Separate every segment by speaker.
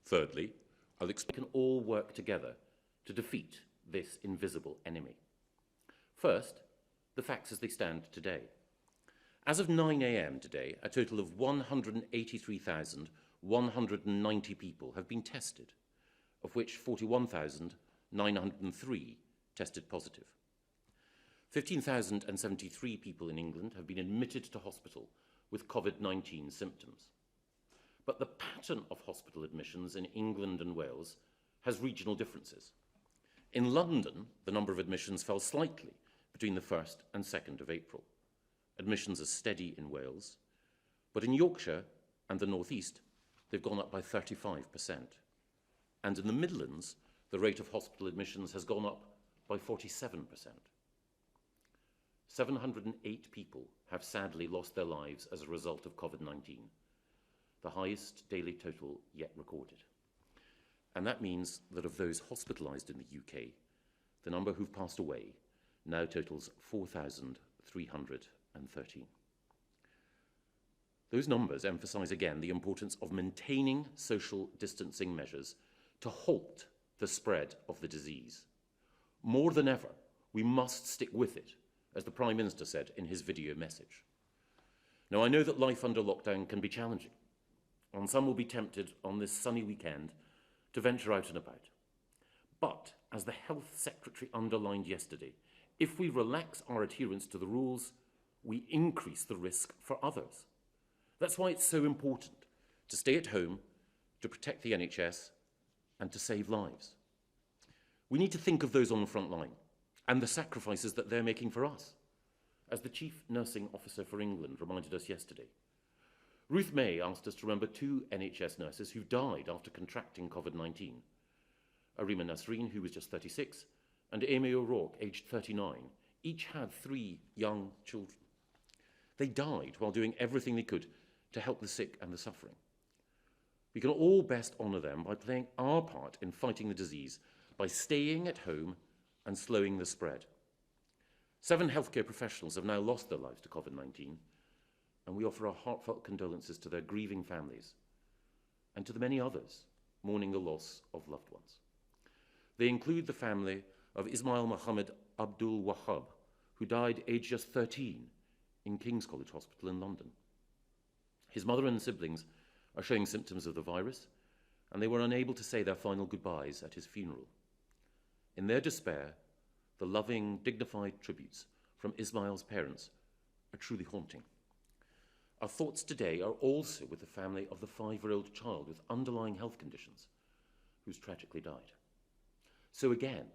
Speaker 1: Thirdly, I'll explain we can all work together to defeat this invisible enemy. First, the facts as they stand today. As of 9 a.m. today, a total of 183,190 people have been tested, of which 41,903 tested positive. 15,073 people in England have been admitted to hospital with COVID-19 symptoms. But the pattern of hospital admissions in England and Wales has regional differences. In London, the number of admissions fell slightly between the 1st and 2nd of April. Admissions are steady in Wales, but in Yorkshire and the North East, they've gone up by 35%. And in the Midlands, the rate of hospital admissions has gone up by 47%. 708 people have sadly lost their lives as a result of COVID-19, the highest daily total yet recorded. And that means that of those hospitalised in the UK, the number who've passed away now totals 4,313. Those numbers emphasise again the importance of maintaining social distancing measures to halt the spread of the disease. More than ever, we must stick with it, as the Prime Minister said in his video message. Now, I know that life under lockdown can be challenging, and some will be tempted on this sunny weekend to venture out and about. But, as the Health Secretary underlined yesterday, if we relax our adherence to the rules, we increase the risk for others. That's why it's so important to stay at home, to protect the NHS, and to save lives. We need to think of those on the front line and the sacrifices that they're making for us, as the Chief Nursing Officer for England reminded us yesterday. Ruth May asked us to remember 2 NHS nurses who died after contracting COVID-19. Arima Nasreen, who was just 36, and Amy O'Rourke, aged 39, each had 3 young children. They died while doing everything they could to help the sick and the suffering. We can all best honour them by playing our part in fighting the disease, by staying at home and slowing the spread. 7 healthcare professionals have now lost their lives to COVID-19, and we offer our heartfelt condolences to their grieving families and to the many others mourning the loss of loved ones. They include the family of Ismail Mohammed Abdul Wahab, who died aged just 13 in King's College Hospital in London. His mother and siblings are showing symptoms of the virus, and they were unable to say their final goodbyes at his funeral. In their despair, the loving, dignified tributes from Ismail's parents are truly haunting. Our thoughts today are also with the family of the 5-year-old child with underlying health conditions who's tragically died. So again,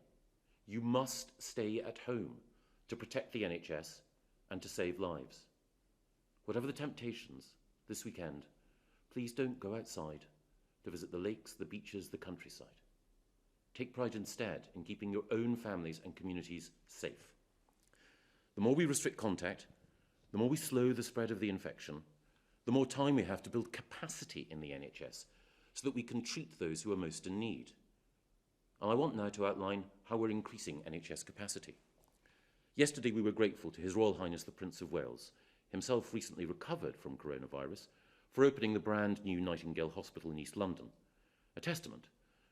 Speaker 1: you must stay at home to protect the NHS and to save lives. Whatever the temptations this weekend, please don't go outside to visit the lakes, the beaches, the countryside. Take pride instead in keeping your own families and communities safe. The more we restrict contact, the more we slow the spread of the infection, the more time we have to build capacity in the NHS so that we can treat those who are most in need. And I want now to outline how we're increasing NHS capacity. Yesterday we were grateful to His Royal Highness the Prince of Wales, himself recently recovered from coronavirus, for opening the brand new Nightingale Hospital in East London, a testament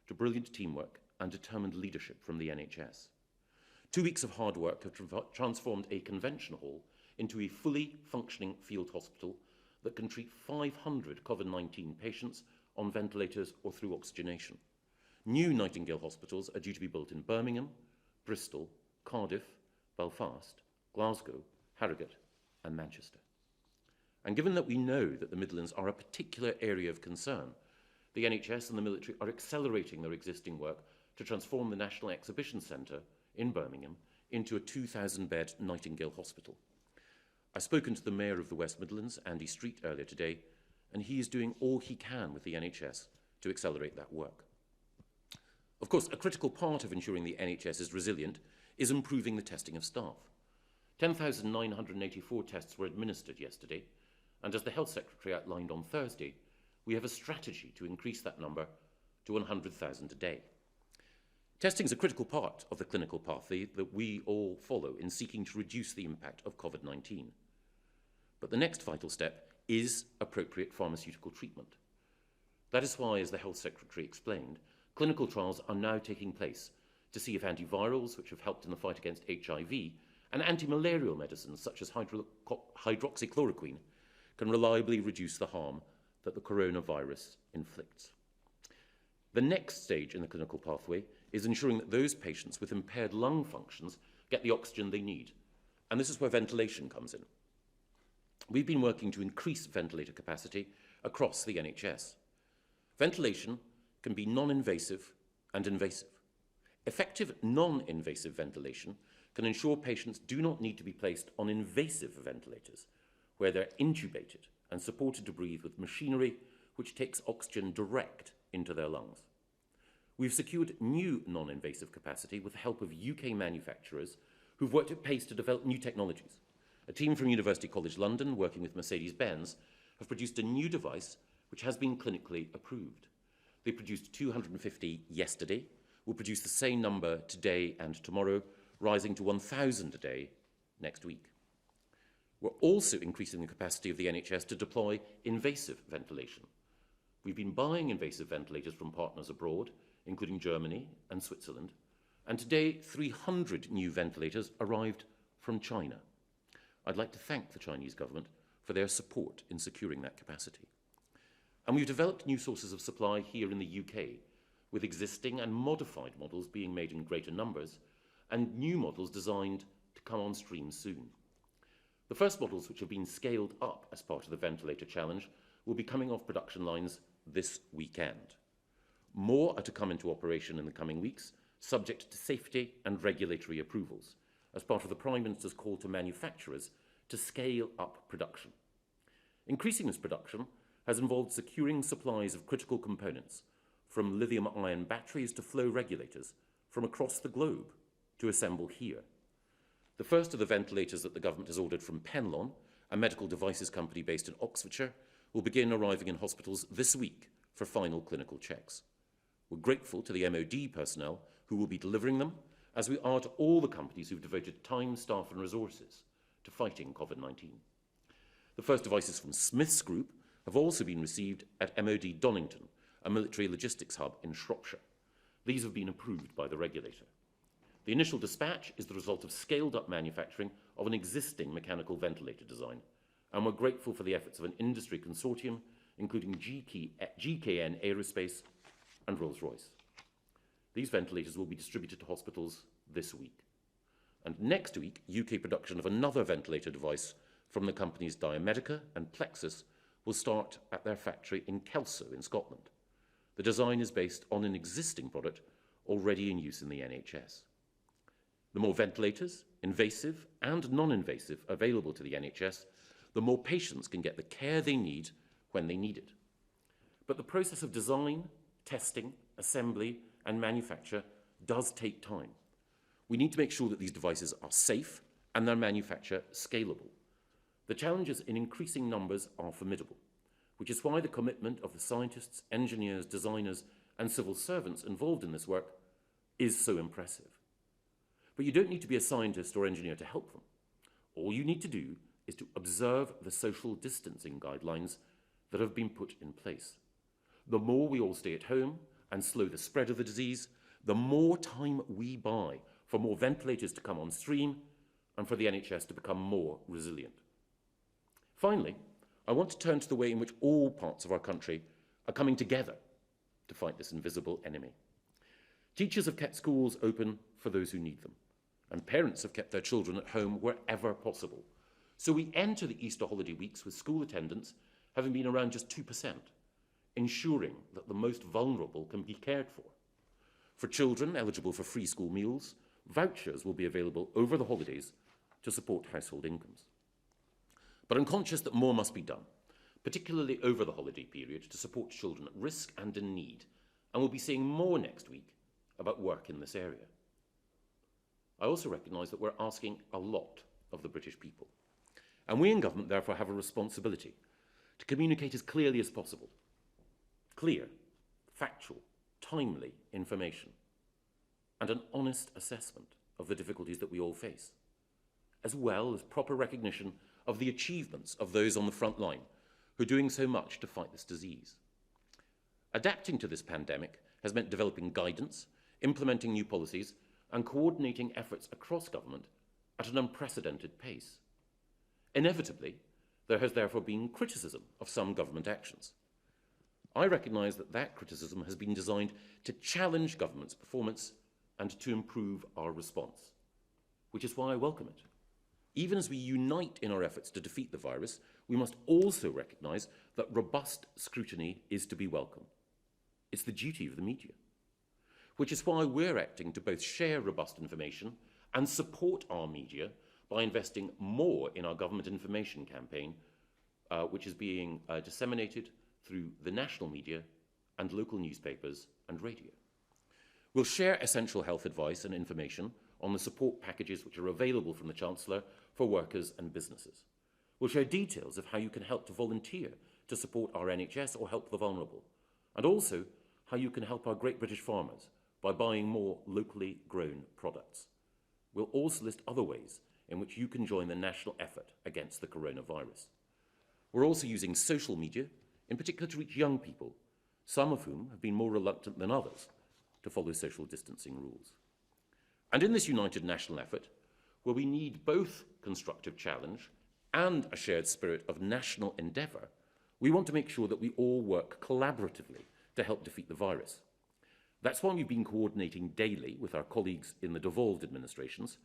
Speaker 1: to brilliant teamwork and determined leadership from the NHS. 2 weeks of hard work have transformed a convention hall into a fully functioning field hospital that can treat 500 COVID-19 patients on ventilators or through oxygenation. New Nightingale hospitals are due to be built in Birmingham, Bristol, Cardiff, Belfast, Glasgow, Harrogate and Manchester. And given that we know that the Midlands are a particular area of concern, the NHS and the military are accelerating their existing work to transform the National Exhibition Centre in Birmingham into a 2,000-bed Nightingale hospital. I've spoken to the Mayor of the West Midlands, Andy Street, earlier today, and he is doing all he can with the NHS to accelerate that work. Of course, a critical part of ensuring the NHS is resilient is improving the testing of staff. 10,984 tests were administered yesterday, and as the Health Secretary outlined on Thursday, we have a strategy to increase that number to 100,000 a day. Testing is a critical part of the clinical pathway that we all follow in seeking to reduce the impact of COVID-19. But the next vital step is appropriate pharmaceutical treatment. That is why, as the Health Secretary explained, clinical trials are now taking place to see if antivirals, which have helped in the fight against HIV, and anti-malarial medicines such as hydroxychloroquine can reliably reduce the harm that the coronavirus inflicts. The next stage in the clinical pathway is ensuring that those patients with impaired lung functions get the oxygen they need, and this is where ventilation comes in. We've been working to increase ventilator capacity across the NHS. Ventilation can be non-invasive and invasive. Effective non-invasive ventilation can ensure patients do not need to be placed on invasive ventilators, where they're intubated and supported to breathe with machinery which takes oxygen direct into their lungs. We've secured new non-invasive capacity with the help of UK manufacturers who've worked at pace to develop new technologies. A team from University College London, working with Mercedes-Benz, have produced a new device which has been clinically approved. They produced 250 yesterday, will produce the same number today and tomorrow, rising to 1,000 a day next week. We're also increasing the capacity of the NHS to deploy invasive ventilation. We've been buying invasive ventilators from partners abroad, including Germany and Switzerland, and today 300 new ventilators arrived from China. I'd like to thank the Chinese government for their support in securing that capacity. And we've developed new sources of supply here in the UK, with existing and modified models being made in greater numbers, and new models designed to come on stream soon. The first models, which have been scaled up as part of the ventilator challenge, will be coming off production lines this weekend. More are to come into operation in the coming weeks, subject to safety and regulatory approvals, as part of the Prime Minister's call to manufacturers to scale up production. Increasing this production has involved securing supplies of critical components, from lithium-ion batteries to flow regulators, from across the globe to assemble here. The first of the ventilators that the government has ordered from Penlon, a medical devices company based in Oxfordshire, will begin arriving in hospitals this week for final clinical checks. We're grateful to the MOD personnel who will be delivering them, as we are to all the companies who've devoted time, staff and resources to fighting COVID-19. The first devices from Smiths Group have also been received at MOD Donington, a military logistics hub in Shropshire. These have been approved by the regulator. The initial dispatch is the result of scaled-up manufacturing of an existing mechanical ventilator design, and we're grateful for the efforts of an industry consortium, including GKN Aerospace and Rolls-Royce. These ventilators will be distributed to hospitals this week. And next week, UK production of another ventilator device from the companies Diamedica and Plexus will start at their factory in Kelso in Scotland. The design is based on an existing product already in use in the NHS. The more ventilators, invasive and non-invasive, available to the NHS, the more patients can get the care they need when they need it. But the process of design, testing, assembly and manufacture does take time. We need to make sure that these devices are safe and their manufacture scalable. The challenges in increasing numbers are formidable, which is why the commitment of the scientists, engineers, designers and civil servants involved in this work is so impressive. But you don't need to be a scientist or engineer to help them. All you need to do is to observe the social distancing guidelines that have been put in place. The more we all stay at home and slow the spread of the disease, the more time we buy for more ventilators to come on stream and for the NHS to become more resilient. Finally, I want to turn to the way in which all parts of our country are coming together to fight this invisible enemy. Teachers have kept schools open for those who need them, and parents have kept their children at home wherever possible. So we enter the Easter holiday weeks with school attendance having been around just 2%, ensuring that the most vulnerable can be cared for. For children eligible for free school meals, vouchers will be available over the holidays to support household incomes. But I'm conscious that more must be done, particularly over the holiday period, to support children at risk and in need, and we'll be seeing more next week about work in this area. I also recognise that we're asking a lot of the British people, and we in government therefore have a responsibility to communicate as clearly as possible. Clear, factual, timely information, and an honest assessment of the difficulties that we all face, as well as proper recognition of the achievements of those on the front line who are doing so much to fight this disease. Adapting to this pandemic has meant developing guidance, implementing new policies, and coordinating efforts across government at an unprecedented pace. Inevitably, there has therefore been criticism of some government actions. I recognise that that criticism has been designed to challenge government's performance and to improve our response, which is why I welcome it. Even as we unite in our efforts to defeat the virus, we must also recognise that robust scrutiny is to be welcome. It's the duty of the media, which is why we're acting to both share robust information and support our media by investing more in our government information campaign, which is being disseminated through the national media and local newspapers and radio. We'll share essential health advice and information on the support packages which are available from the Chancellor for workers and businesses. We'll share details of how you can help to volunteer to support our NHS or help the vulnerable, and also how you can help our great British farmers by buying more locally grown products. We'll also list other ways in which you can join the national effort against the coronavirus. We're also using social media, in particular to reach young people, some of whom have been more reluctant than others to follow social distancing rules. And in this united national effort, where we need both constructive challenge and a shared spirit of national endeavour, we want to make sure that we all work collaboratively to help defeat the virus. That's why we've been coordinating daily with our colleagues in the devolved administrations,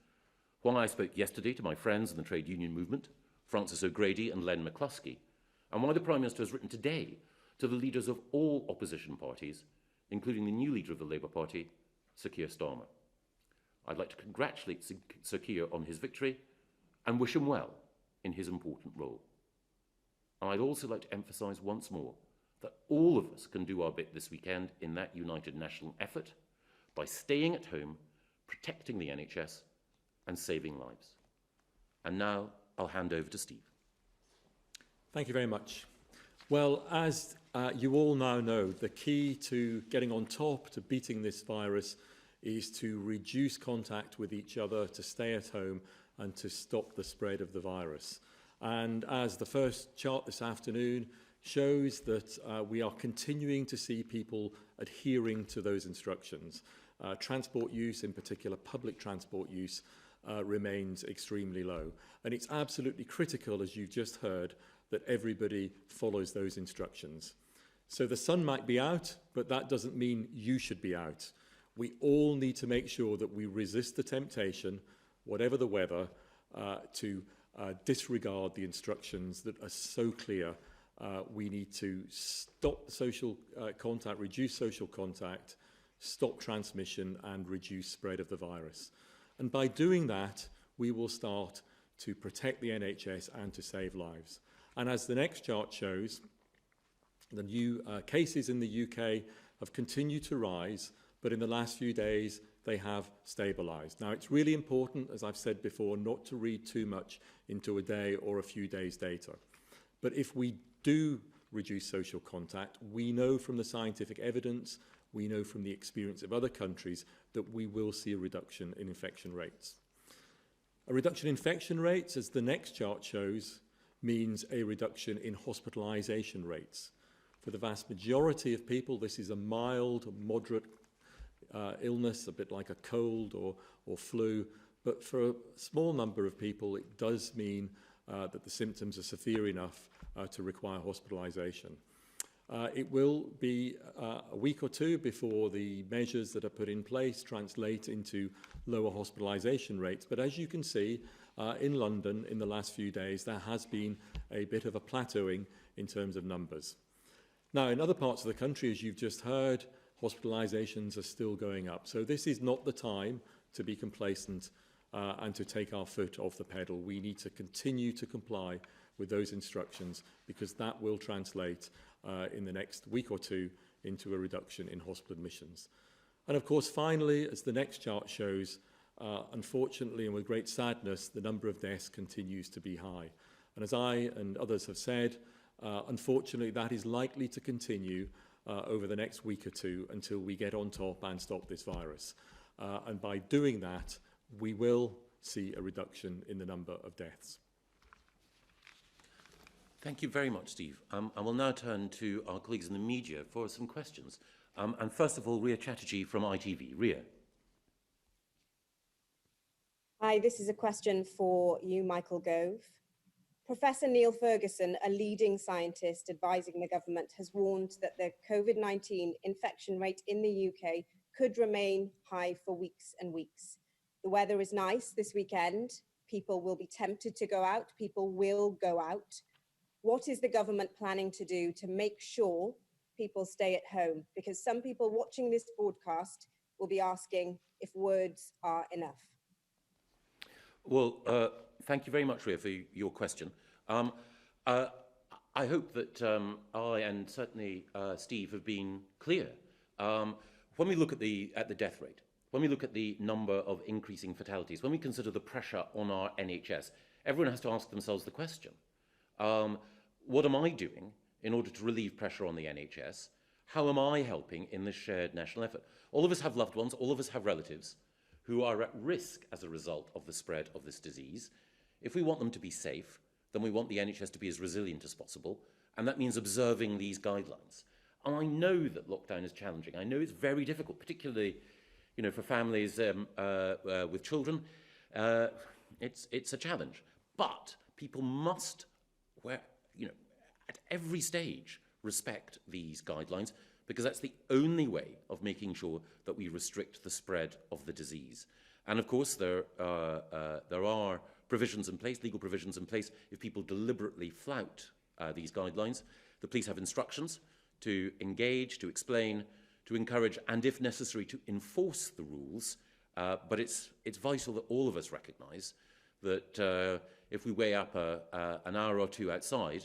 Speaker 1: why I spoke yesterday to my friends in the trade union movement, Francis O'Grady and Len McCluskey, and why the Prime Minister has written today to the leaders of all opposition parties, including the new leader of the Labour Party, Sir Keir Starmer. I'd like to congratulate Sir Keir on his victory and wish him well in his important role. And I'd also like to emphasise once more that all of us can do our bit this weekend in that united national effort by staying at home, protecting the NHS and saving lives. And now I'll hand over to Steve.
Speaker 2: Thank you very much. Well, as you all now know, the key to getting on top, to beating this virus, is to reduce contact with each other, to stay at home and to stop the spread of the virus. And as the first chart this afternoon shows, that we are continuing to see people adhering to those instructions. Transport use, in particular public transport use, remains extremely low. And it's absolutely critical, as you've just heard, that everybody follows those instructions. So the sun might be out, but that doesn't mean you should be out. We all need to make sure that we resist the temptation, whatever the weather, to disregard the instructions that are so clear. We need to stop social contact, reduce social contact, stop transmission and reduce spread of the virus. And by doing that, we will start to protect the NHS and to save lives. And as the next chart shows, the new cases in the UK have continued to rise, but in the last few days, they have stabilised. Now, it's really important, as I've said before, not to read too much into a day or a few days' data. But if we do reduce social contact, we know from the scientific evidence, we know from the experience of other countries, that we will see a reduction in infection rates. A reduction in infection rates, as the next chart shows, means a reduction in hospitalisation rates. For the vast majority of people, this is a mild, moderate illness, a bit like a cold or flu. But for a small number of people, it does mean that the symptoms are severe enough to require hospitalisation. It will be a week or two before the measures that are put in place translate into lower hospitalisation rates. But as you can see, in London in the last few days, there has been a bit of a plateauing in terms of numbers. Now, in other parts of the country, as you've just heard, hospitalisations are still going up. So this is not the time to be complacent and to take our foot off the pedal. We need to continue to comply with those instructions, because that will translate in the next week or two into a reduction in hospital admissions. And of course, finally, as the next chart shows, unfortunately and with great sadness, the number of deaths continues to be high. And as I and others have said, unfortunately, that is likely to continue over the next week or two until we get on top and stop this virus. And by doing that, we will see a reduction in the number of deaths.
Speaker 1: Thank you very much, Steve. I will now turn to our colleagues in the media for some questions. And first of all, Ria Chatterjee from ITV. Ria.
Speaker 3: Hi, this is a question for you, Michael Gove. Professor Neil Ferguson, a leading scientist advising the government, has warned that the COVID-19 infection rate in the UK could remain high for weeks and weeks. The weather is nice this weekend. People will be tempted to go out. People will go out. What is the government planning to do to make sure people stay at home? Because some people watching this broadcast will be asking if words are enough.
Speaker 1: Well, thank you very much, Ria, for your question. I hope that I and certainly Steve have been clear. When we look at the death rate, when we look at the number of increasing fatalities, when we consider the pressure on our NHS, everyone has to ask themselves the question, what am I doing in order to relieve pressure on the NHS? How am I helping in this shared national effort? All of us have loved ones, all of us have relatives who are at risk as a result of the spread of this disease. If we want them to be safe, then we want the NHS to be as resilient as possible, and that means observing these guidelines. And I know that lockdown is challenging. I know it's very difficult, particularly, for families with children. It's a challenge. But people must, at every stage, respect these guidelines, because that's the only way of making sure that we restrict the spread of the disease. And of course, there are provisions in place, legal provisions in place, if people deliberately flout these guidelines. The police have instructions to engage, to explain, to encourage, and if necessary, to enforce the rules. But it's vital that all of us recognise that if we weigh up an hour or two outside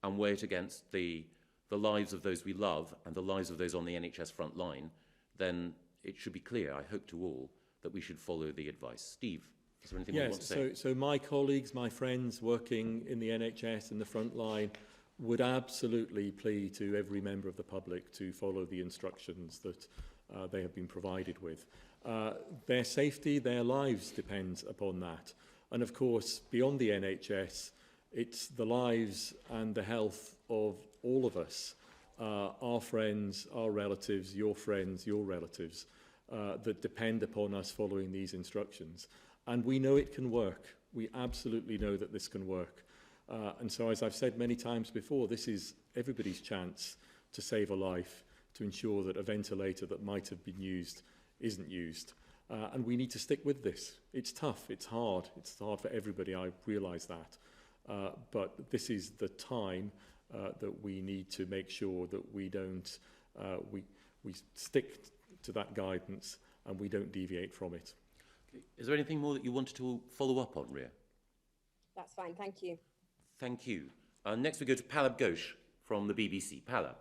Speaker 1: and weigh it against the lives of those we love and the lives of those on the NHS front line, then it should be clear, I hope to all, that we should follow the advice. Steve, is there anything you want to say?
Speaker 2: Yes, so my colleagues, my friends working in the NHS in the front line would absolutely plead to every member of the public to follow the instructions that they have been provided with. Their safety, their lives depend upon that. And of course, beyond the NHS, it's the lives and the health of all of us, our friends, our relatives, your friends, your relatives, that depend upon us following these instructions. And we know it can work. We absolutely know that this can work. And so, as I've said many times before, this is everybody's chance to save a life, to ensure that a ventilator that might have been used isn't used. And we need to stick with this. It's tough, it's hard for everybody, I realise that. But this is the time that we need to make sure that we don't, we stick to that guidance and we don't deviate from it.
Speaker 1: Is there anything more that you wanted to follow up on, Ria?
Speaker 3: That's fine, thank you.
Speaker 1: Thank you. Next we go to Palab Ghosh from the BBC. Palab.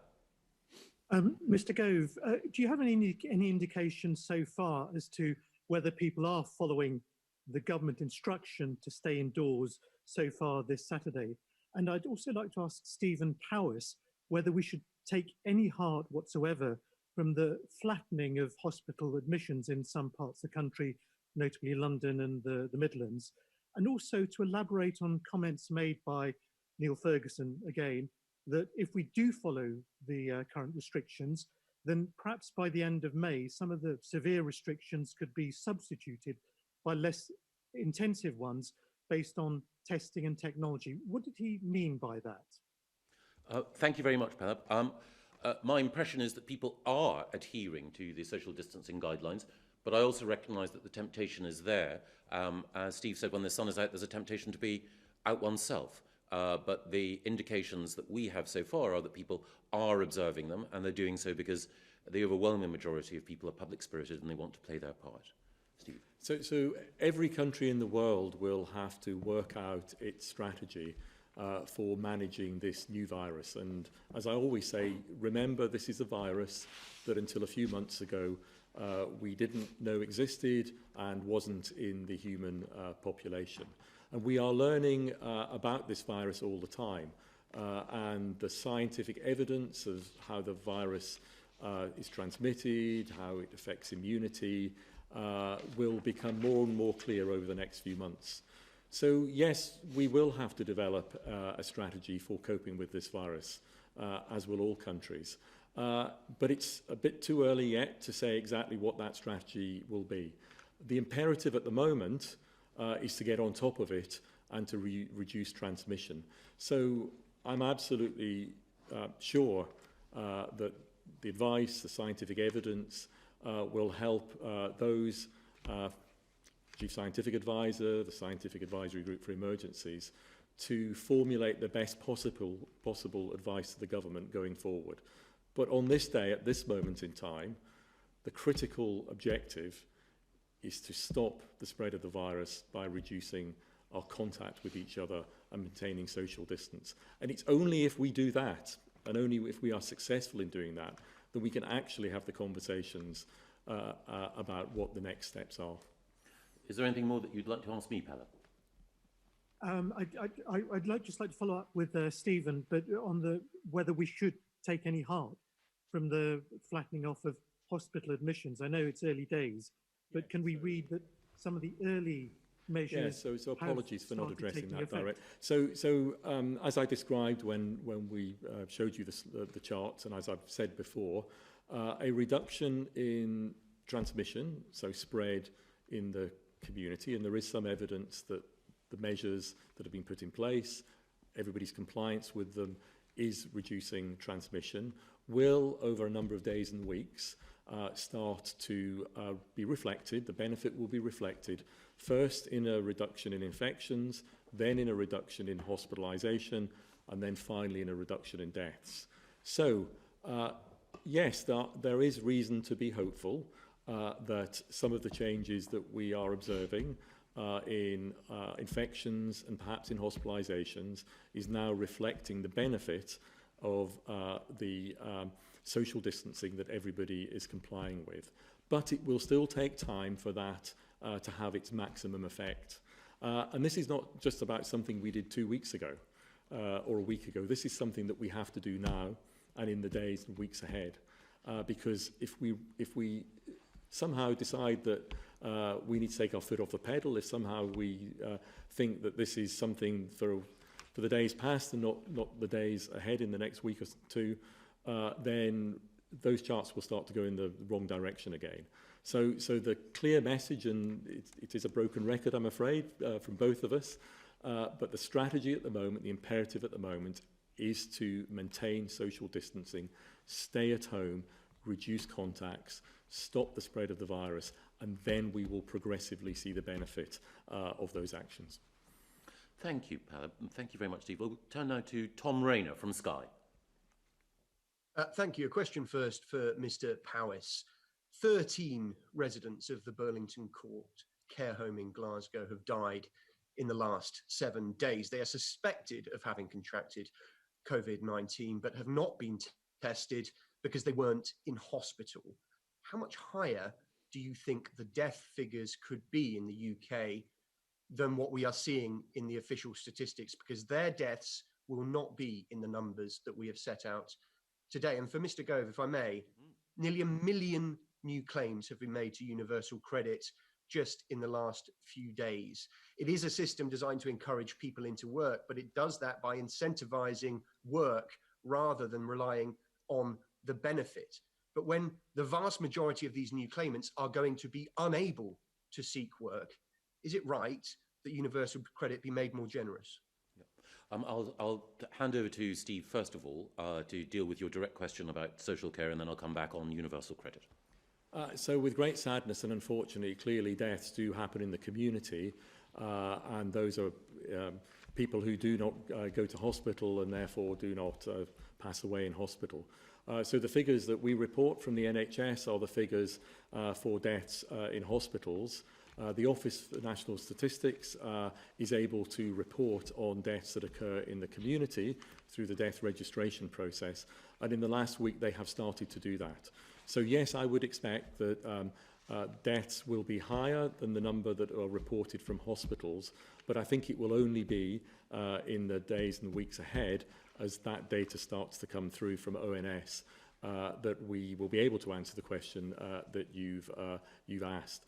Speaker 4: Mr. Gove, do you have any indication so far as to whether people are following the government instruction to stay indoors so far this Saturday? And I'd also like to ask Stephen Powis whether we should take any heart whatsoever from the flattening of hospital admissions in some parts of the country, notably London and the Midlands, and also to elaborate on comments made by Neil Ferguson again, that if we do follow the current restrictions, then perhaps by the end of May, some of the severe restrictions could be substituted by less intensive ones based on testing and technology. What did he mean by that?
Speaker 1: Thank you very much, Palab. My impression is that people are adhering to the social distancing guidelines, but I also recognise that the temptation is there. As Steve said, when the sun is out, there's a temptation to be out oneself. But the indications that we have so far are that people are observing them, and they're doing so because the overwhelming majority of people are public-spirited and they want to play their part. Steve.
Speaker 2: So every country in the world will have to work out its strategy for managing this new virus. And as I always say, remember, this is a virus that until a few months ago we didn't know existed and wasn't in the human population. And we are learning about this virus all the time. And the scientific evidence of how the virus is transmitted, how it affects immunity, will become more and more clear over the next few months. So yes, we will have to develop a strategy for coping with this virus, as will all countries. But it's a bit too early yet to say exactly what that strategy will be. The imperative at the moment is to get on top of it and to reduce transmission. So I'm absolutely sure that the advice, the scientific evidence will help those Chief Scientific Advisor, the Scientific Advisory Group for Emergencies, to formulate the best possible advice to the government going forward. But on this day, at this moment in time, the critical objective is to stop the spread of the virus by reducing our contact with each other and maintaining social distance. And it's only if we do that, and only if we are successful in doing that, that we can actually have the conversations about what the next steps are.
Speaker 1: Is there anything more that you'd like to ask me, Pella?
Speaker 4: I'd just like to follow up with Stephen, but on whether we should take any heart from the flattening off of hospital admissions. I know it's early days, but can we read that some of the early measures?
Speaker 2: Yeah, so apologies for not addressing that direct.
Speaker 4: Effect.
Speaker 2: So as I described when we showed you the charts, and as I've said before, a reduction in transmission, so spread in the community, and there is some evidence that the measures that have been put in place, everybody's compliance with them is reducing transmission, will over a number of days and weeks start to be reflected. The benefit will be reflected first in a reduction in infections, then in a reduction in hospitalisation, and then finally in a reduction in deaths. So yes, there is reason to be hopeful that some of the changes that we are observing in infections and perhaps in hospitalisations is now reflecting the benefit of the social distancing that everybody is complying with. But it will still take time for that to have its maximum effect. And this is not just about something we did 2 weeks ago or a week ago. This is something that we have to do now and in the days and weeks ahead. Because if we somehow decide that we need to take our foot off the pedal, if somehow we think that this is something for the days past and not the days ahead in the next week or two, then those charts will start to go in the wrong direction again. So the clear message, and it is a broken record, I'm afraid, from both of us, but the strategy at the moment, the imperative at the moment, is to maintain social distancing, stay at home, reduce contacts, stop the spread of the virus, and then we will progressively see the benefit of those actions.
Speaker 1: Thank you, Palla. Thank you very much, Steve. We'll turn now to Tom Rayner from Sky.
Speaker 5: Thank you. A question first for Mr. Powys. 13 residents of the Burlington Court care home in Glasgow have died in the last 7 days. They are suspected of having contracted COVID-19, but have not been tested because they weren't in hospital. How much higher do you think the death figures could be in the UK than what we are seeing in the official statistics? Because their deaths will not be in the numbers that we have set out today. And for Mr. Gove, if I may, nearly 1 million new claims have been made to Universal Credit just in the last few days. It is a system designed to encourage people into work, but it does that by incentivizing work rather than relying on the benefit. But when the vast majority of these new claimants are going to be unable to seek work, is it right that Universal Credit be made more generous?
Speaker 1: I'll hand over to Steve, first of all, to deal with your direct question about social care, and then I'll come back on Universal Credit.
Speaker 2: So with great sadness and unfortunately, clearly deaths do happen in the community, and those are people who do not go to hospital and therefore do not pass away in hospital. So the figures that we report from the NHS are the figures for deaths in hospitals. The Office for National Statistics is able to report on deaths that occur in the community through the death registration process, and in the last week they have started to do that. So yes, I would expect that deaths will be higher than the number that are reported from hospitals, but I think it will only be in the days and weeks ahead as that data starts to come through from ONS. that we will be able to answer the question that you've asked.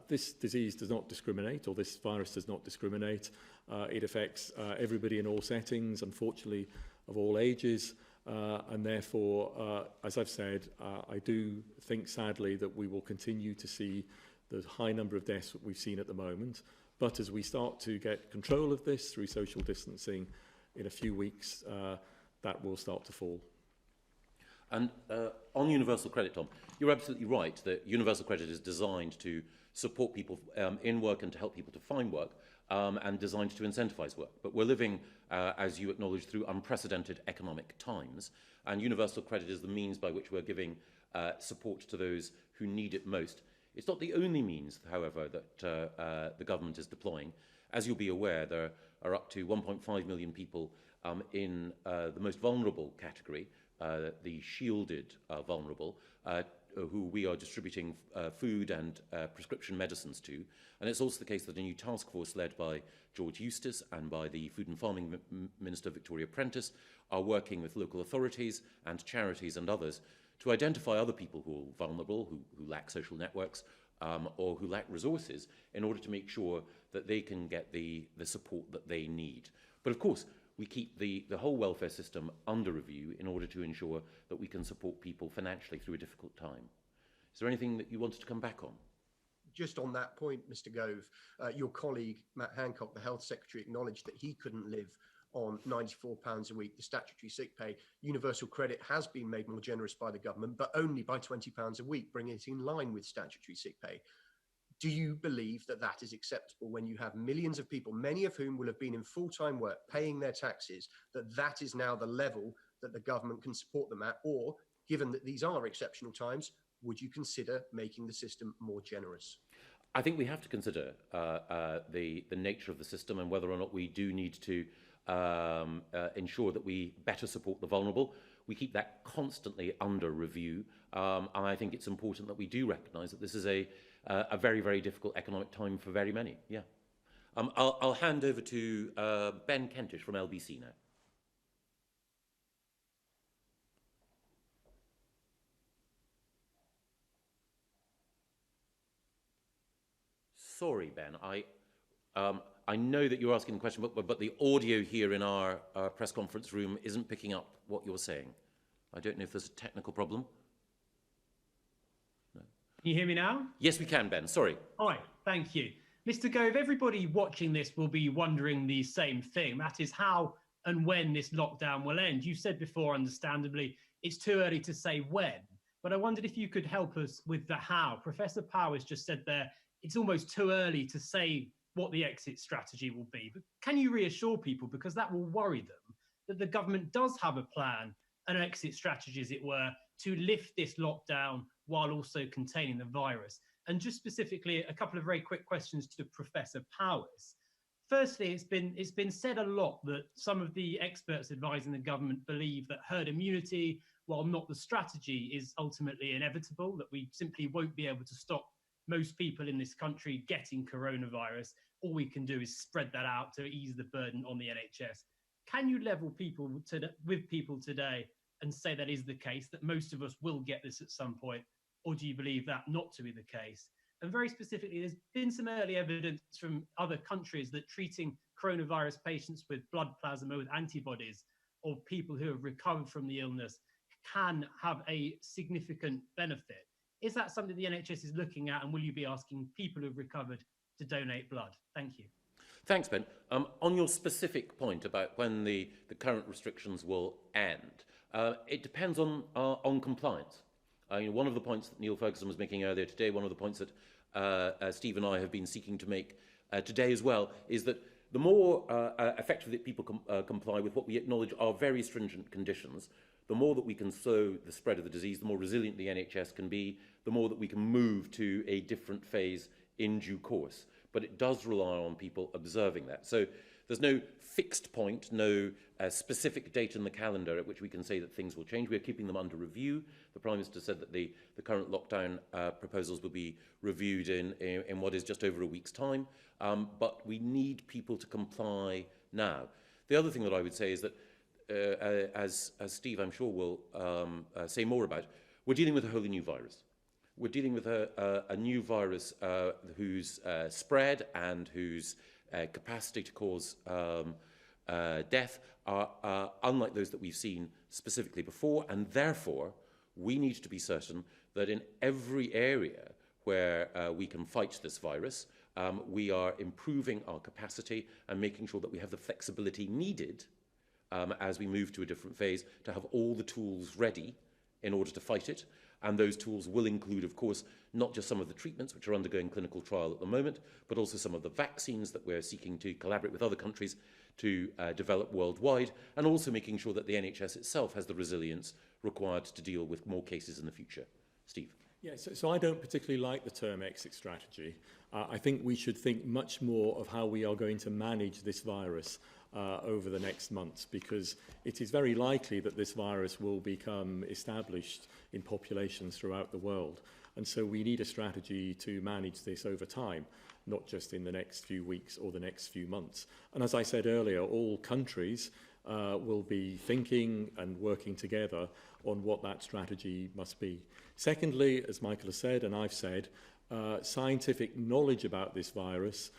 Speaker 2: This disease does not discriminate, or this virus does not discriminate. It affects everybody in all settings, unfortunately, of all ages. And therefore, as I've said, I do think, sadly, that we will continue to see the high number of deaths that we've seen at the moment. But as we start to get control of this through social distancing, in a few weeks, that will start to fall.
Speaker 1: And on universal credit, Tom, you're absolutely right that universal credit is designed to support people in work and to help people to find work, and designed to incentivise work. But we're living, as you acknowledge, through unprecedented economic times, and universal credit is the means by which we're giving support to those who need it most. It's not the only means, however, that the government is deploying. As you'll be aware, there are up to 1.5 million people in the most vulnerable category, the shielded vulnerable, who we are distributing food and prescription medicines to. And it's also the case that a new task force led by George Eustice and by the Food and Farming Minister Victoria Prentice are working with local authorities and charities and others to identify other people who are vulnerable, who lack social networks, or who lack resources, in order to make sure that they can get the support that they need. But of course, we keep the whole welfare system under review in order to ensure that we can support people financially through a difficult time. Is there anything that you wanted to come back on?
Speaker 5: Just on that point, Mr. Gove, your colleague, Matt Hancock, the Health Secretary, acknowledged that he couldn't live on £94 a week, the statutory sick pay. Universal credit has been made more generous by the government, but only by £20 a week, bringing it in line with statutory sick pay. Do you believe that that is acceptable when you have millions of people, many of whom will have been in full-time work, paying their taxes, that is now the level that the government can support them at? Or, given that these are exceptional times, would you consider making the system more generous?
Speaker 1: I think we have to consider the nature of the system and whether or not we do need to ensure that we better support the vulnerable. We keep that constantly under review, and I think it's important that we do recognise that this is a very, very difficult economic time for very many. Yeah. I'll hand over to Ben Kentish from LBC now. Sorry, Ben. I know that you're asking the question, but the audio here in our press conference room isn't picking up what you're saying. I don't know if there's a technical problem. No.
Speaker 6: Can you hear me now?
Speaker 1: Yes, we can, Ben. Sorry.
Speaker 6: All right, thank you. Mr. Gove, everybody watching this will be wondering the same thing. That is how and when this lockdown will end. You said before, understandably, it's too early to say when, but I wondered if you could help us with the how. Professor Powers just said there, it's almost too early to say what the exit strategy will be. But can you reassure people, because that will worry them, that the government does have a plan, an exit strategy, as it were, to lift this lockdown while also containing the virus? And just specifically, a couple of very quick questions to Professor Powers. Firstly, it's been said a lot that some of the experts advising the government believe that herd immunity, while not the strategy, is ultimately inevitable, that we simply won't be able to stop most people in this country getting coronavirus. All we can do is spread that out to ease the burden on the NHS. Can you level with people today and say that is the case, that most of us will get this at some point? Or do you believe that not to be the case? And very specifically, there's been some early evidence from other countries that treating coronavirus patients with blood plasma with antibodies, or people who have recovered from the illness, can have a significant benefit. Is that something the NHS is looking at, and will you be asking people who've recovered to donate blood? Thank you.
Speaker 1: Thanks, Ben. On your specific point about when the current restrictions will end, it depends on compliance. One of the points that Neil Ferguson was making earlier today, one of the points that Steve and I have been seeking to make today as well, is that the more effectively that people comply with what we acknowledge are very stringent conditions, the more that we can slow the spread of the disease, the more resilient the NHS can be, the more that we can move to a different phase in due course. But it does rely on people observing that. So there's no fixed point, no specific date in the calendar at which we can say that things will change. We're keeping them under review. The Prime Minister said that the current lockdown proposals will be reviewed in what is just over a week's time. But we need people to comply now. The other thing that I would say is that as Steve, I'm sure, will say more about, we're dealing with a wholly new virus. We're dealing with a new virus whose spread and whose capacity to cause death are unlike those that we've seen specifically before, and therefore we need to be certain that in every area where we can fight this virus, we are improving our capacity and making sure that we have the flexibility needed as we move to a different phase to have all the tools ready in order to fight it. And those tools will include, of course, not just some of the treatments which are undergoing clinical trial at the moment, but also some of the vaccines that we're seeking to collaborate with other countries to develop worldwide, and also making sure that the NHS itself has the resilience required to deal with more cases in the future. Steve.
Speaker 2: Yeah, so I don't particularly like the term exit strategy. I think we should think much more of how we are going to manage this virus over the next months, because it is very likely that this virus will become established in populations throughout the world. And so we need a strategy to manage this over time, not just in the next few weeks or the next few months. And as I said earlier, all countries will be thinking and working together on what that strategy must be. Secondly, as Michael has said, and I've said, scientific knowledge about this virus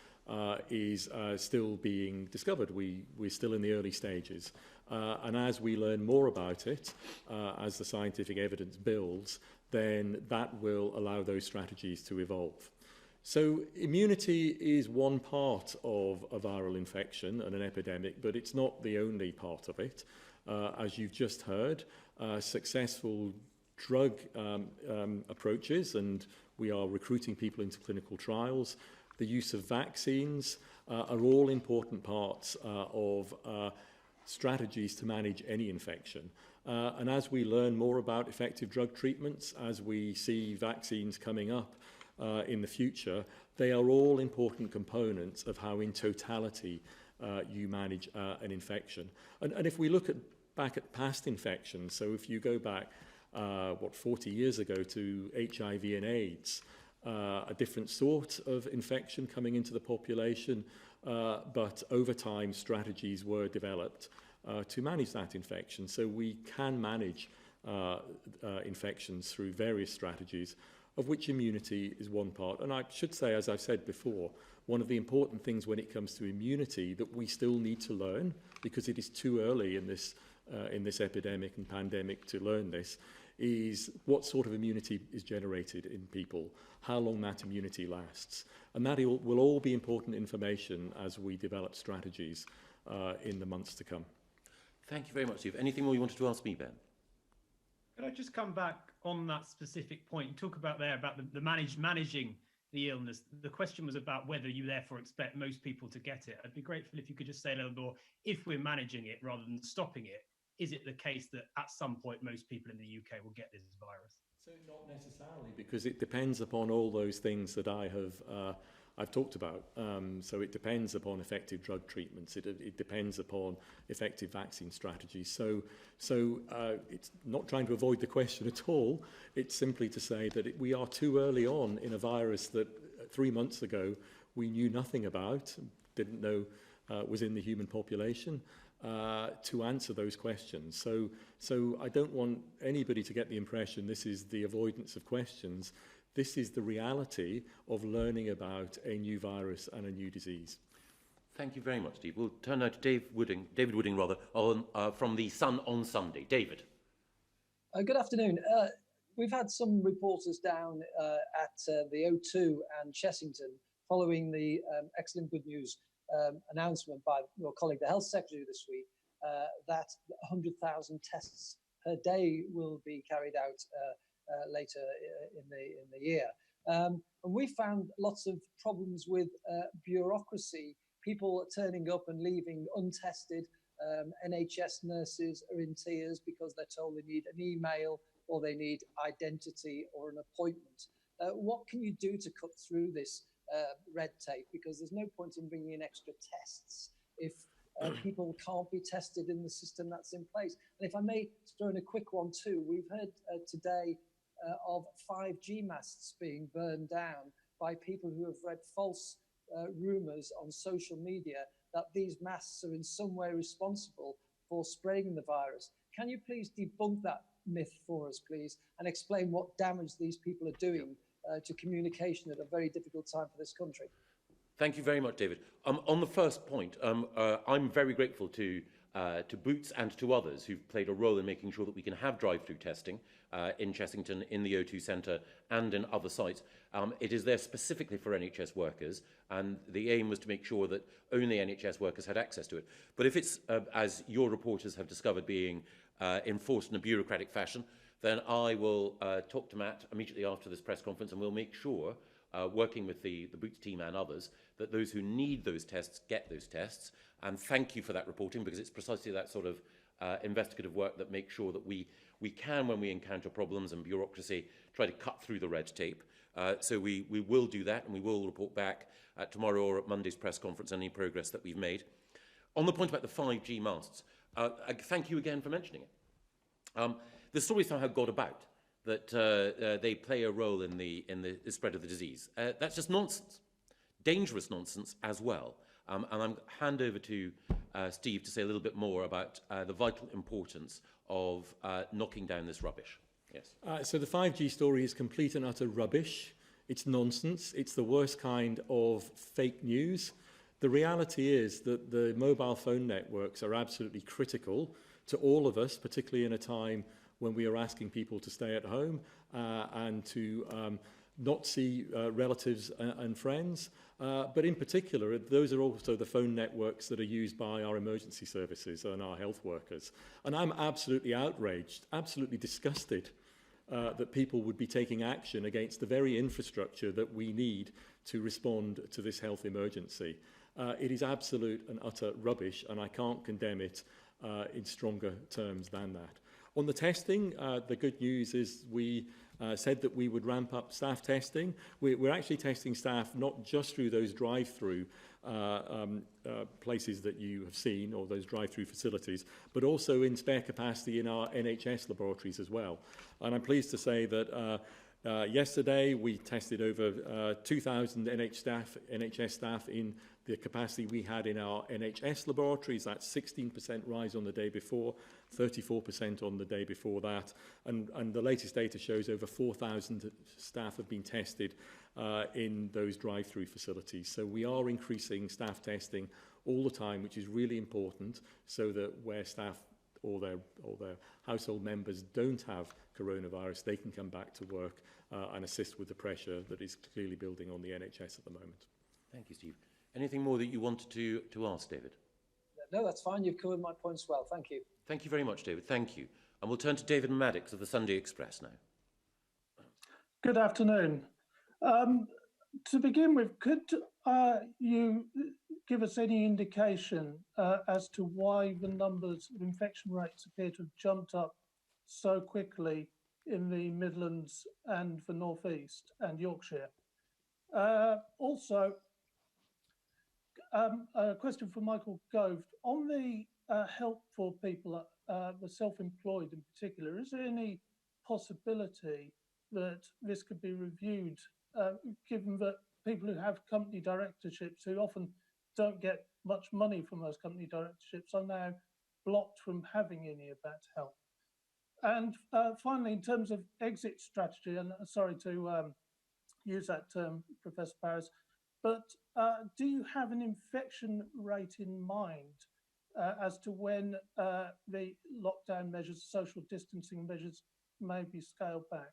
Speaker 2: is still being discovered. We're still in the early stages. And as we learn more about it, as the scientific evidence builds, then that will allow those strategies to evolve. So immunity is one part of a viral infection and an epidemic, but it's not the only part of it. As you've just heard, successful drug approaches, and we are recruiting people into clinical trials, the use of vaccines are all important parts of strategies to manage any infection. And as we learn more about effective drug treatments, as we see vaccines coming up in the future, they are all important components of how in totality you manage an infection. And if we look back at past infections, so if you go back 40 years ago to HIV and AIDS, a different sort of infection coming into the population, but over time strategies were developed to manage that infection. So we can manage infections through various strategies, of which immunity is one part. And I should say, as I've said before, one of the important things when it comes to immunity that we still need to learn, because it is too early in this epidemic and pandemic to learn this, is what sort of immunity is generated in people, how long that immunity lasts. And that will all be important information as we develop strategies in the months to come.
Speaker 1: Thank you very much, Steve. Anything more you wanted to ask me, Ben?
Speaker 6: Could I just come back on that specific point? You talk about there about the managing the illness. The question was about whether you therefore expect most people to get it. I'd be grateful if you could just say a little more, if we're managing it rather than stopping it, is it the case that at some point most people in the UK will get this virus?
Speaker 2: So not necessarily, because it depends upon all those things that I've talked about. So it depends upon effective drug treatments. It depends upon effective vaccine strategies. So it's not trying to avoid the question at all. It's simply to say that we are too early on in a virus that 3 months ago we knew nothing about, didn't know was in the human population, to answer those questions. So I don't want anybody to get the impression this is the avoidance of questions. This is the reality of learning about a new virus and a new disease.
Speaker 1: Thank you very much, Steve. We'll turn now to David Wooding, from The Sun on Sunday. David.
Speaker 7: Good afternoon. We've had some reporters down at the O2 and Chessington following the excellent good news announcement by your colleague, the Health Secretary, this week, that 100,000 tests per day will be carried out later in the year. And we found lots of problems with bureaucracy, people turning up and leaving untested. NHS nurses are in tears because they're told they need an email or they need identity or an appointment. What can you do to cut through this red tape? Because there's no point in bringing in extra tests if people can't be tested in the system that's in place. And if I may throw in a quick one too, we've heard today of 5G masts being burned down by people who have read false rumours on social media that these masts are in some way responsible for spreading the virus. Can you please debunk that myth for us, please, and explain what damage these people are doing to communication at a very difficult time for this country?
Speaker 1: Thank you very much, David. On the first point, I'm very grateful to Boots and to others who've played a role in making sure that we can have drive-through testing in Chessington, in the O2 Centre and in other sites. It is there specifically for NHS workers, and the aim was to make sure that only NHS workers had access to it. But if it's, as your reporters have discovered, being enforced in a bureaucratic fashion, then I will talk to Matt immediately after this press conference, and we'll make sure, working with the Boots team and others, that those who need those tests get those tests. And thank you for that reporting, because it's precisely that sort of investigative work that makes sure that we can, when we encounter problems and bureaucracy, try to cut through the red tape. So we will do that, and we will report back tomorrow or at Monday's press conference any progress that we've made. On the point about the 5G masts, thank you again for mentioning it. The story somehow got about that they play a role in the spread of the disease. That's just nonsense, dangerous nonsense as well. And I'm hand over to Steve to say a little bit more about the vital importance of knocking down this rubbish. Yes.
Speaker 2: So the 5G story is complete and utter rubbish. It's nonsense. It's the worst kind of fake news. The reality is that the mobile phone networks are absolutely critical to all of us, particularly in a time when we are asking people to stay at home and to not see relatives and friends. But in particular, those are also the phone networks that are used by our emergency services and our health workers. And I'm absolutely outraged, absolutely disgusted that people would be taking action against the very infrastructure that we need to respond to this health emergency. It is absolute and utter rubbish, and I can't condemn it in stronger terms than that. On the testing, the good news is we said that we would ramp up staff testing. We're actually testing staff not just through those drive-through places that you have seen, or those drive-through facilities, but also in spare capacity in our NHS laboratories as well. And I'm pleased to say that yesterday we tested over 2,000 NHS staff in the capacity we had in our NHS laboratories. That's 16% rise on the day before, 34% on the day before that. And the latest data shows over 4,000 staff have been tested in those drive-through facilities. So we are increasing staff testing all the time, which is really important, so that where staff or their household members don't have coronavirus, they can come back to work and assist with the pressure that is clearly building on the NHS at the moment.
Speaker 1: Thank you, Steve. Anything more that you wanted to ask, David?
Speaker 7: No, that's fine. You've covered my points well. Thank you.
Speaker 1: Thank you very much, David. Thank you. And we'll turn to David Maddox of the Sunday Express now.
Speaker 8: Good afternoon. To begin with, could you give us any indication as to why the numbers of infection rates appear to have jumped up so quickly in the Midlands and the North East and Yorkshire? Also, a question for Michael Gove. On the help for people, the self-employed in particular, is there any possibility that this could be reviewed, given that people who have company directorships, who often don't get much money from those company directorships, are now blocked from having any of that help? And finally, in terms of exit strategy, and sorry to use that term, Professor Paris, but do you have an infection rate in mind as to when the lockdown measures, social distancing measures, may be scaled back?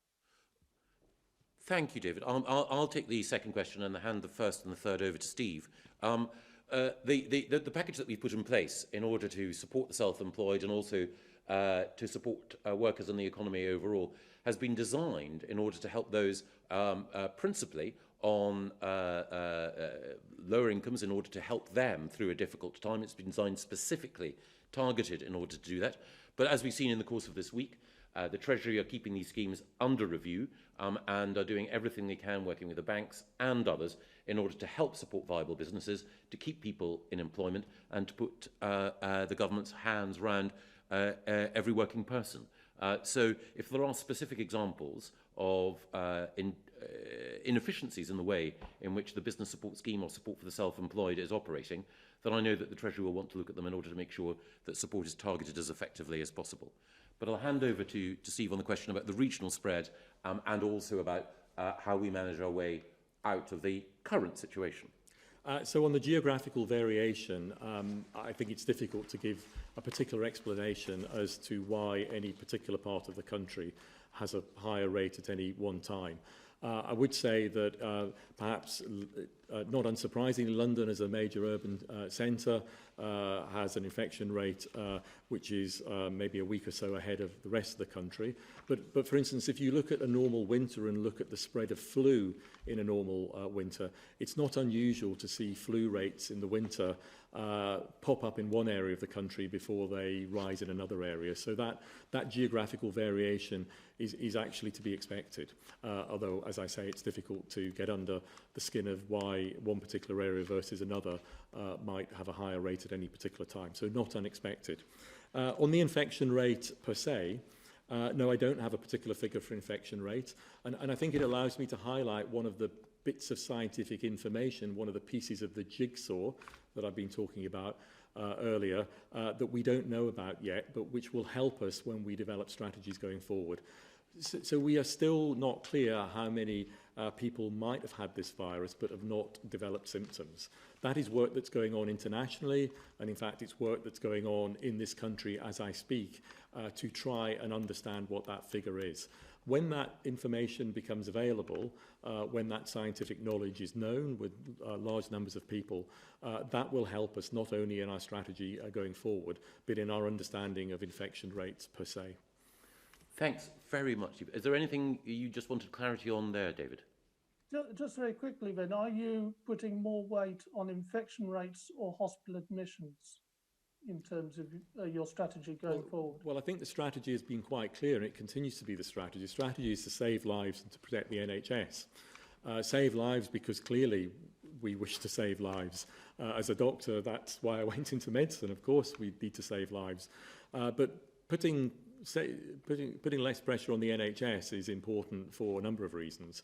Speaker 1: Thank you, David. I'll take the second question and hand the first and the third over to Steve. The package that we put in place in order to support the self-employed and also to support workers and the economy overall has been designed in order to help those principally on lower incomes, in order to help them through a difficult time. It's been designed specifically, targeted in order to do that. But as we've seen in the course of this week, the Treasury are keeping these schemes under review and are doing everything they can, working with the banks and others, in order to help support viable businesses, to keep people in employment, and to put the government's hands round every working person. So if there are specific examples of inefficiencies in the way in which the business support scheme or support for the self-employed is operating, then I know that the Treasury will want to look at them in order to make sure that support is targeted as effectively as possible. But I'll hand over to Steve on the question about the regional spread and also about how we manage our way out of the current situation.
Speaker 2: So on the geographical variation, I think it's difficult to give a particular explanation as to why any particular part of the country has a higher rate at any one time. I would say that perhaps, not unsurprisingly, London as a major urban centre has an infection rate which is maybe a week or so ahead of the rest of the country. But for instance, if you look at a normal winter and look at the spread of flu in a normal winter, it's not unusual to see flu rates in the winter pop up in one area of the country before they rise in another area. So that geographical variation is actually to be expected, although, as I say, it's difficult to get under the skin of why one particular area versus another might have a higher rate at any particular time. So not unexpected. On the infection rate per se, no, I don't have a particular figure for infection rate, and I think it allows me to highlight one of the bits of scientific information, one of the pieces of the jigsaw that I've been talking about earlier, that we don't know about yet, but which will help us when we develop strategies going forward. So we are still not clear how many people might have had this virus but have not developed symptoms. That is work that's going on internationally, and in fact it's work that's going on in this country as I speak to try and understand what that figure is. When that information becomes available, when that scientific knowledge is known with large numbers of people, that will help us not only in our strategy going forward, but in our understanding of infection rates per se.
Speaker 1: Thanks very much. Is there anything you just wanted clarity on there, David?
Speaker 8: Just very quickly then, are you putting more weight on infection rates or hospital admissions in terms of your strategy going forward?
Speaker 2: Well, I think the strategy has been quite clear, and it continues to be the strategy. The strategy is to save lives and to protect the NHS. Save lives because clearly we wish to save lives. As a doctor, that's why I went into medicine. Of course, we need to save lives. But putting less pressure on the NHS is important for a number of reasons.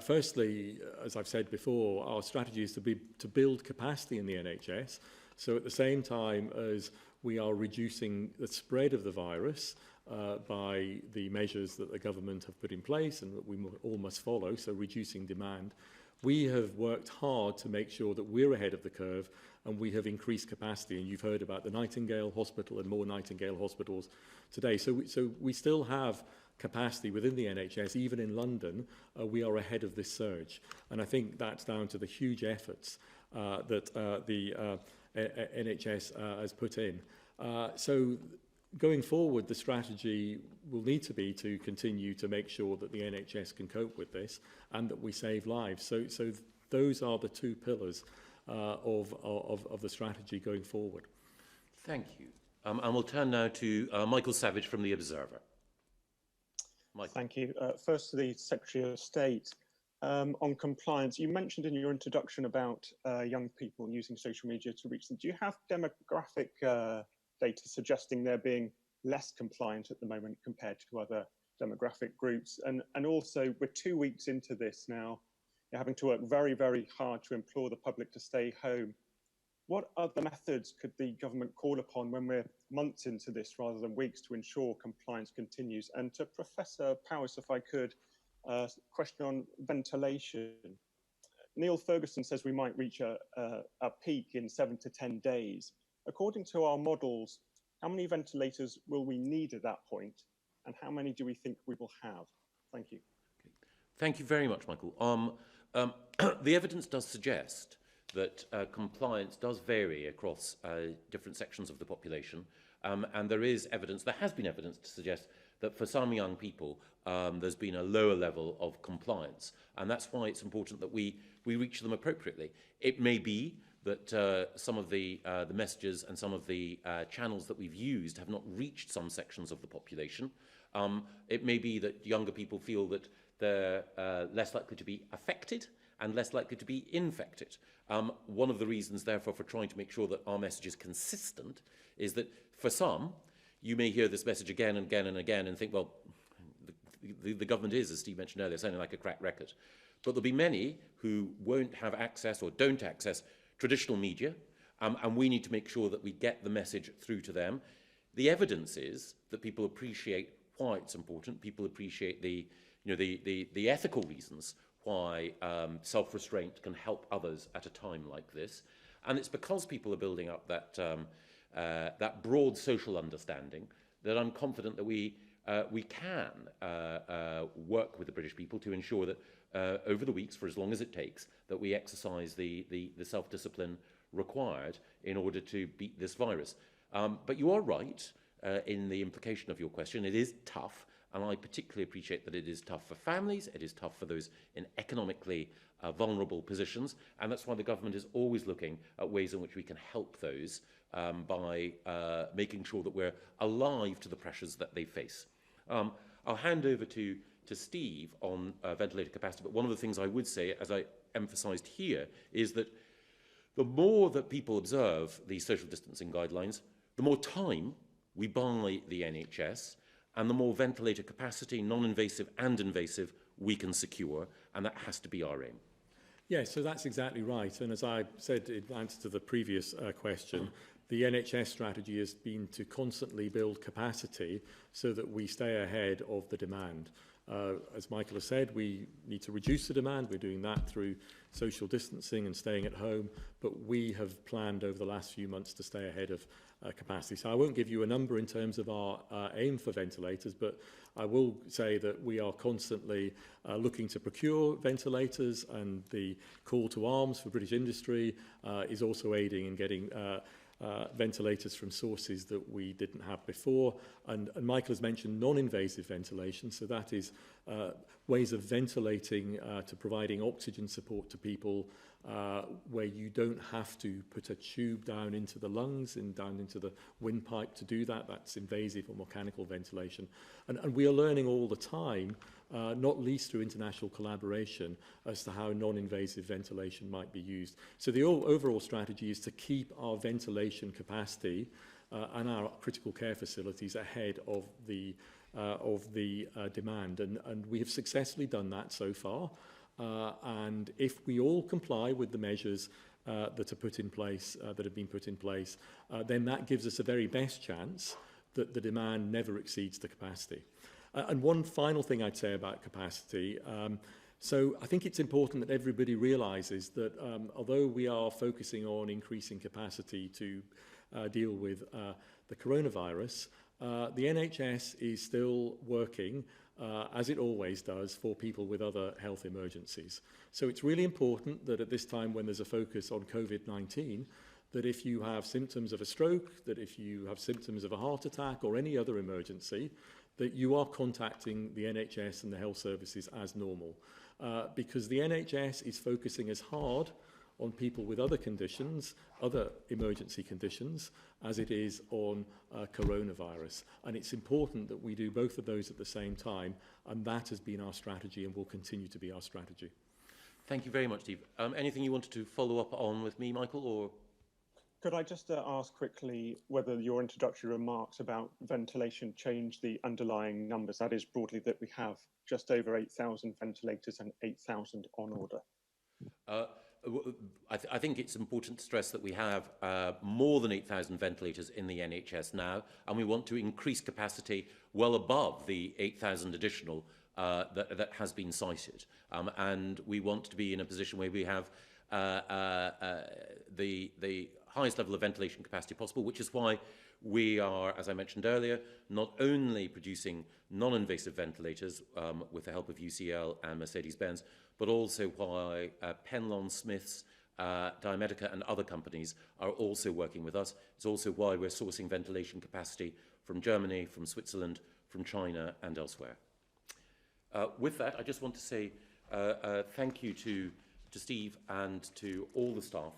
Speaker 2: Firstly, as I've said before, our strategy is to build capacity in the NHS. So at the same time as we are reducing the spread of the virus by the measures that the government have put in place and that we all must follow, so reducing demand, we have worked hard to make sure that we're ahead of the curve and we have increased capacity. And you've heard about the Nightingale Hospital and more Nightingale hospitals today. So we still have capacity within the NHS, even in London, we are ahead of this surge. And I think that's down to the huge efforts that the NHS has put in. So going forward, the strategy will need to be to continue to make sure that the NHS can cope with this and that we save lives. So those are the two pillars of the strategy going forward.
Speaker 1: Thank you. And we'll turn now to Michael Savage from The Observer. Michael.
Speaker 9: Thank you. First to the Secretary of State. On compliance, you mentioned in your introduction about young people using social media to reach them. Do you have demographic data suggesting they're being less compliant at the moment compared to other demographic groups? And also, we're 2 weeks into this now. You're having to work very, very hard to implore the public to stay home. What other methods could the government call upon when we're months into this rather than weeks to ensure compliance continues? And to Professor Powis, if I could, question on ventilation. Neil Ferguson says we might reach a peak in 7 to 10 days. According to our models, how many ventilators will we need at that point? And how many do we think we will have? Thank you.
Speaker 1: Okay. Thank you very much, Michael. The evidence does suggest that compliance does vary across different sections of the population. And there has been evidence to suggest that for some young people, there's been a lower level of compliance. And that's why it's important that we reach them appropriately. It may be that some of the messages and some of the channels that we've used have not reached some sections of the population. It may be that younger people feel that they're less likely to be affected and less likely to be infected. One of the reasons, therefore, for trying to make sure that our message is consistent is that for some, you may hear this message again and again and again and think, well, the government is, as Steve mentioned earlier, sounding like a cracked record. But there'll be many who won't have access or don't access traditional media And we need to make sure that we get the message through to them. The evidence is that people appreciate why it's important. People appreciate the ethical reasons why self-restraint can help others at a time like this. And it's because people are building up that broad social understanding that I'm confident that we can work with the British people to ensure that over the weeks, for as long as it takes, that we exercise the self-discipline required in order to beat this virus. But you are right in the implication of your question. It is tough, and I particularly appreciate that it is tough for families, it is tough for those in economically vulnerable positions, and that's why the government is always looking at ways in which we can help those by making sure that we're alive to the pressures that they face. I'll hand over to Steve on ventilator capacity, but one of the things I would say, as I emphasised here, is that the more that people observe these social distancing guidelines, the more time we buy the NHS, and the more ventilator capacity, non-invasive and invasive, we can secure, and that has to be our aim.
Speaker 2: Yeah, so that's exactly right. And as I said in answer to the previous question, the NHS strategy has been to constantly build capacity so that we stay ahead of the demand. As Michael has said, we need to reduce the demand. We're doing that through social distancing and staying at home, but we have planned over the last few months to stay ahead of capacity. So I won't give you a number in terms of our aim for ventilators, but I will say that we are constantly looking to procure ventilators, and the call to arms for British industry is also aiding in getting ventilators from sources that we didn't have before. And Michael has mentioned non-invasive ventilation, so that is ways of ventilating to providing oxygen support to people where you don't have to put a tube down into the lungs and down into the windpipe to do that. That's invasive or mechanical ventilation. And we are learning all the time, not least through international collaboration, as to how non-invasive ventilation might be used. So the overall strategy is to keep our ventilation capacity and our critical care facilities ahead of the demand. And we have successfully done that so far. And if we all comply with the measures that are put in place, that have been put in place, then that gives us a very best chance that the demand never exceeds the capacity. And one final thing I'd say about capacity, so I think it's important that everybody realises that although we are focusing on increasing capacity to deal with the coronavirus, the NHS is still working, as it always does, for people with other health emergencies. So it's really important that at this time when there's a focus on COVID-19, that if you have symptoms of a stroke, that if you have symptoms of a heart attack or any other emergency, that you are contacting the NHS and the health services as normal. Because the NHS is focusing as hard on people with other conditions, other emergency conditions, as it is on coronavirus. And it's important that we do both of those at the same time, and that has been our strategy and will continue to be our strategy.
Speaker 1: Thank you very much, Steve. Anything you wanted to follow up on with me, Michael, or...?
Speaker 9: Could I just ask quickly whether your introductory remarks about ventilation change the underlying numbers? That is broadly that we have just over 8,000 ventilators and 8,000 on order.
Speaker 1: I think it's important to stress that we have more than 8,000 ventilators in the NHS now, and we want to increase capacity well above the 8,000 additional that has been cited. And we want to be in a position where we have the highest level of ventilation capacity possible, which is why we are, as I mentioned earlier, not only producing non-invasive ventilators with the help of UCL and Mercedes-Benz, but also why Penlon Smiths, Diamedica and other companies are also working with us. It's also why we're sourcing ventilation capacity from Germany, from Switzerland, from China and elsewhere. With that, I just want to say thank you to Steve and to all the staff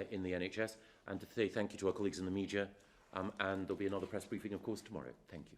Speaker 1: in the NHS, and to say thank you to our colleagues in the media, and there'll be another press briefing, of course, tomorrow. Thank you.